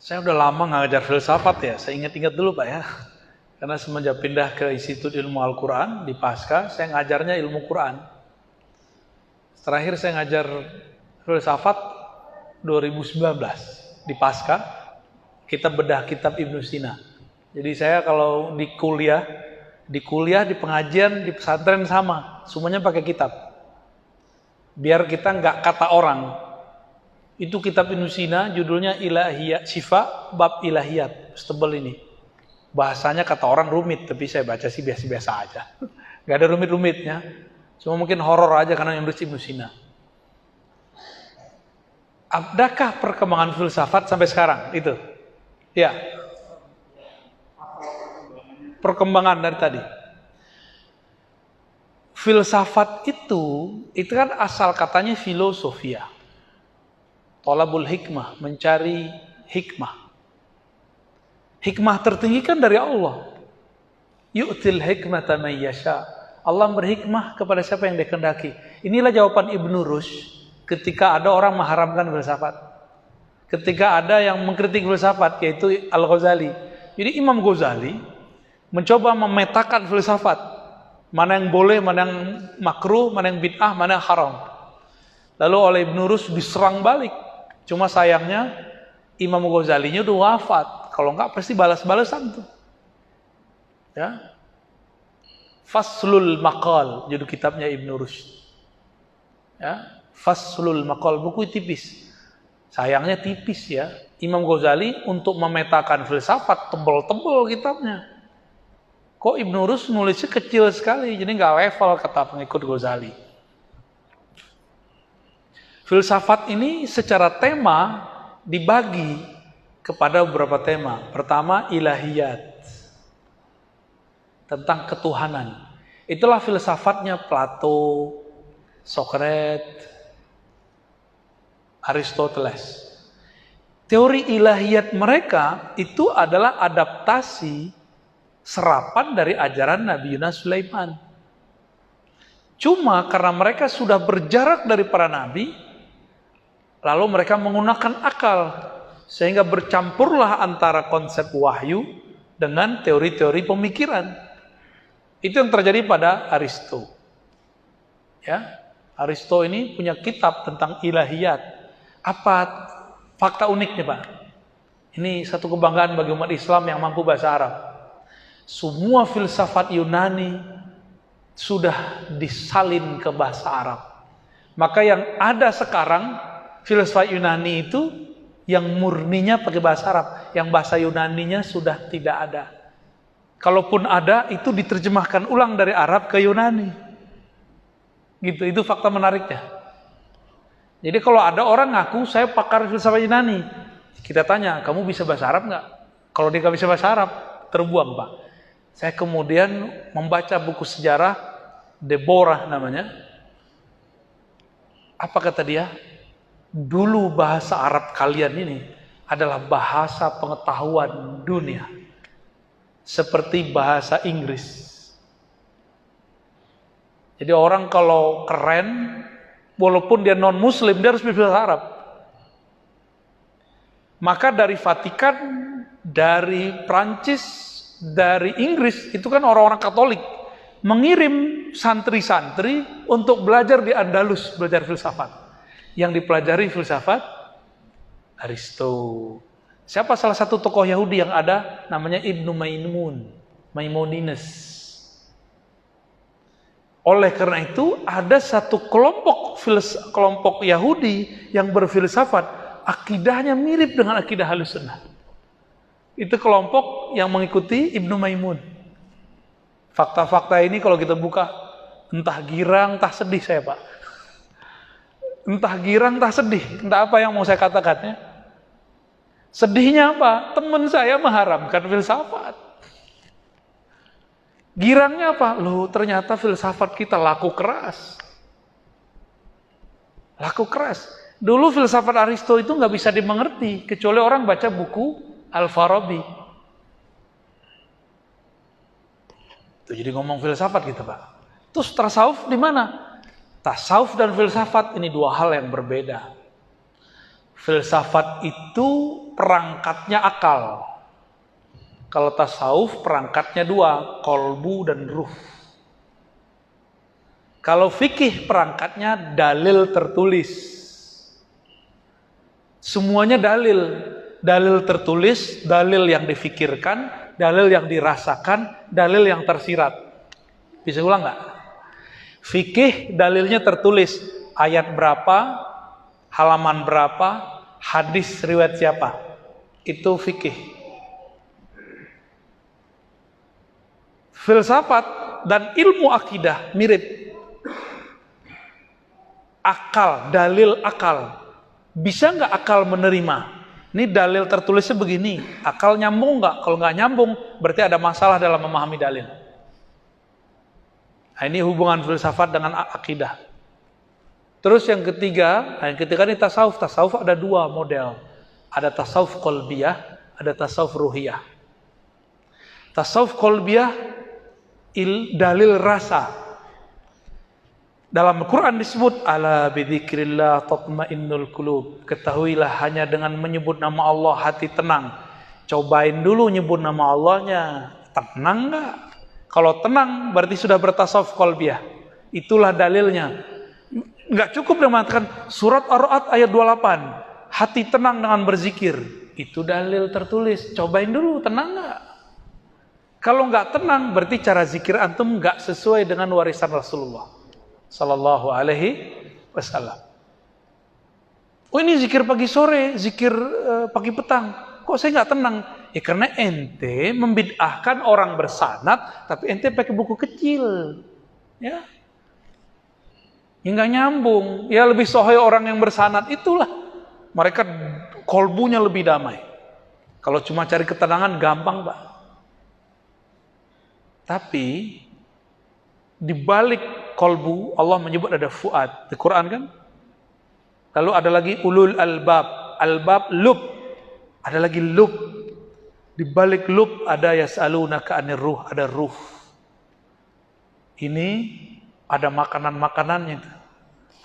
Saya udah lama nggak ngajar filsafat ya, saya ingat-ingat dulu Pak ya. Karena semenjak pindah ke Institut Ilmu Al-Quran di Pasca, saya ngajarnya ilmu Quran. Terakhir saya ngajar filsafat 2019 di Pasca, kita bedah kitab Ibnu Sina. Jadi saya kalau di kuliah, di pengajian, di pesantren sama, semuanya pakai kitab. Biar kita nggak kata orang. Itu kitab Ibnu Sina, judulnya Ilahiyat Syifa bab Ilahiyat, setebal ini. Bahasanya kata orang rumit, tapi saya baca sih biasa-biasa aja. Gak ada rumit-rumitnya. Cuma mungkin horor aja karena yang nulis Ibnu Sina. Adakah perkembangan filsafat sampai sekarang? Itu. Ya. Perkembangan dari tadi. Filsafat itu kan asal katanya filosofia. Thalabul hikmah, mencari hikmah. Hikmah tertinggi kan dari Allah. Yu'til hikmata man yasha. Allah berhikmah kepada siapa yang dikehendaki. Inilah jawaban Ibnu Rushd ketika ada orang mengharamkan filsafat. Ketika ada yang mengkritik filsafat, yaitu Al-Ghazali. Jadi Imam Ghazali mencoba memetakan filsafat. Mana yang boleh, mana yang makruh, mana yang bid'ah, mana yang haram. Lalu oleh Ibnu Rushd diserang balik. Cuma sayangnya Imam Ghazalinya udah wafat. Kalau enggak pasti balas-balasan tuh. Ya. Faslul Maqal, judul kitabnya Ibnu Rushd. Ya, Faslul Maqal, buku tipis. Sayangnya tipis ya. Imam Ghazali untuk memetakan filsafat tebal-tebal kitabnya. Kok Ibnu Rushd nulisnya kecil sekali, jadi enggak level kata pengikut Ghazali. Filsafat ini secara tema dibagi kepada beberapa tema. Pertama, ilahiyat. Tentang ketuhanan. Itulah filsafatnya Plato, Socrates, Aristoteles. Teori ilahiyat mereka itu adalah adaptasi serapan dari ajaran Nabi Yunus Sulaiman. Cuma karena mereka sudah berjarak dari para nabi, lalu mereka menggunakan akal. Sehingga bercampurlah antara konsep wahyu dengan teori-teori pemikiran. Itu yang terjadi pada Aristo. Ya, Aristo ini punya kitab tentang ilahiyat. Apa fakta uniknya Pak? Ini satu kebanggaan bagi umat Islam yang mampu bahasa Arab. Semua filsafat Yunani sudah disalin ke bahasa Arab. Maka yang ada sekarang filsafat Yunani itu yang murninya pakai bahasa Arab, yang bahasa Yunaninya sudah tidak ada. Kalaupun ada, itu diterjemahkan ulang dari Arab ke Yunani. Gitu, itu fakta menariknya. Jadi kalau ada orang ngaku, saya pakar filsafat Yunani, kita tanya, kamu bisa bahasa Arab nggak? Kalau dia nggak bisa bahasa Arab, terbuang Pak. Saya kemudian membaca buku sejarah Deborah namanya. Apa kata dia? Dulu bahasa Arab kalian ini adalah bahasa pengetahuan dunia. Seperti bahasa Inggris. Jadi orang kalau keren, walaupun dia non-muslim, dia harus bisa bahasa Arab. Maka dari Vatikan, dari Prancis, dari Inggris, itu kan orang-orang Katolik, mengirim santri-santri untuk belajar di Andalus, belajar filsafat. Yang dipelajari filsafat Aristo. Siapa salah satu tokoh Yahudi yang ada? Namanya Ibnu Maimonides. Oleh karena itu ada satu kelompok Yahudi yang berfilsafat, akidahnya mirip dengan akidah Ahlussunnah. Itu kelompok yang mengikuti Ibnu Maimun. Fakta-fakta ini kalau kita buka, entah girang, entah sedih saya Pak. Entah girang, entah sedih. Entah apa yang mau saya katakan ya. Sedihnya apa? Teman saya mengharamkan filsafat. Girangnya apa? Loh, ternyata filsafat kita laku keras. Laku keras. Dulu filsafat Aristo itu nggak bisa dimengerti kecuali orang baca buku Al-Farabi. Itu jadi ngomong filsafat gitu Pak. Terus tasawuf di mana? Tasawuf dan filsafat ini dua hal yang berbeda. Filsafat itu perangkatnya akal. Kalau tasawuf perangkatnya dua, kolbu dan ruh. Kalau fikih perangkatnya dalil tertulis. Semuanya dalil. Dalil tertulis, dalil yang difikirkan, dalil yang dirasakan, dalil yang tersirat. Bisa ulang nggak? Fikih dalilnya tertulis. Ayat berapa, halaman berapa, hadis riwayat siapa. Itu fikih. Filsafat dan ilmu akidah mirip. Akal, dalil akal. Bisa nggak akal menerima? Ini dalil tertulisnya begini. Akal nyambung nggak? Kalau nggak nyambung, berarti ada masalah dalam memahami dalil. Nah, ini hubungan filsafat dengan akidah. Terus yang ketiga ini tasawuf. Tasawuf ada dua model. Ada tasawuf qalbiyah, ada tasawuf ruhiyah. Tasawuf qalbiyah, dalil rasa. Dalam Al-Quran disebut ala bidzikrillah tatmainnul qulub. Ketahuilah hanya dengan menyebut nama Allah hati tenang. Cobain dulu nyebut nama Allahnya. Tenang enggak? Kalau tenang berarti sudah bertasawuf qalbiyah. Itulah dalilnya. Enggak cukup dengan mengatakan surat Ar-Ra'd ayat 28. Hati tenang dengan berzikir. Itu dalil tertulis. Cobain dulu, tenang enggak? Kalau enggak tenang berarti cara zikir antum enggak sesuai dengan warisan Rasulullah Sallallahu alaihi wasallam. Oh, ini zikir pagi sore, zikir pagi petang. Kok saya nggak tenang? Ya karena ente membid'ahkan orang bersanad, tapi ente pakai buku kecil, ya. Ya nggak nyambung. Ya lebih sohoi orang yang bersanad itulah. Mereka kolbunya lebih damai. Kalau cuma cari ketenangan gampang, Pak. Tapi di balik kolbu Allah menyebut ada fuad di Quran kan. Lalu ada lagi ulul albab, albab lub, ada lagi lub. Di balik lub ada yas'alunaka 'anir ruh, ada ruh. Ini ada makanan-makanannya,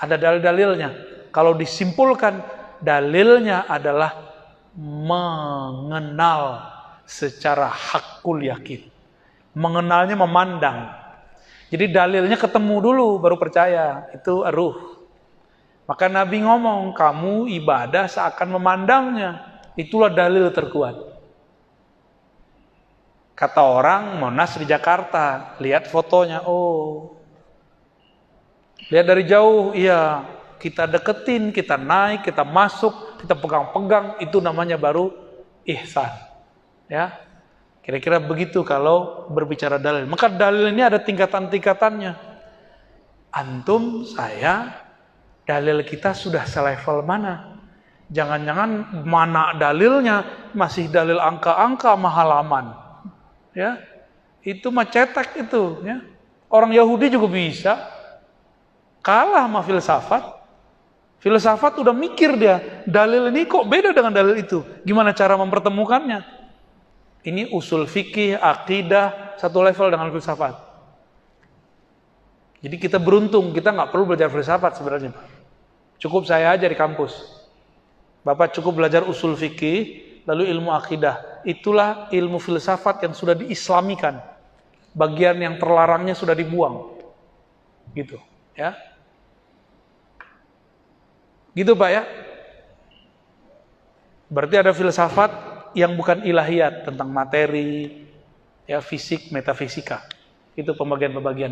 ada dalil-dalilnya. Kalau disimpulkan dalilnya adalah mengenal secara hakul yakin. Mengenalnya memandang. Jadi dalilnya ketemu dulu baru percaya. Itu ruh. Maka Nabi ngomong, kamu ibadah seakan memandangnya. Itulah dalil terkuat. Kata orang Monas di Jakarta, lihat fotonya, oh. Lihat dari jauh, iya. Kita deketin, kita naik, kita masuk, kita pegang-pegang, itu namanya baru ihsan. Ya. Kira-kira begitu kalau berbicara dalil. Maka dalil ini ada tingkatan-tingkatannya. Antum, saya, dalil kita sudah selevel mana? Jangan-jangan mana dalilnya masih dalil angka-angka halaman. Ya, itu mah cetek itu. Ya. Orang Yahudi juga bisa kalah sama filsafat. Filsafat udah mikir dia, dalil ini kok beda dengan dalil itu. Gimana cara mempertemukannya? Ini usul fikih, akidah, satu level dengan filsafat. Jadi kita beruntung, kita nggak perlu belajar filsafat sebenarnya. Cukup saya aja di kampus. Bapak cukup belajar usul fikih, lalu ilmu akidah. Itulah ilmu filsafat yang sudah diislamikan. Bagian yang terlarangnya sudah dibuang. Gitu, ya. Gitu Pak ya. Berarti ada filsafat yang bukan ilahiyat tentang materi, ya fisik, metafisika. Itu pembagian-pembagiannya.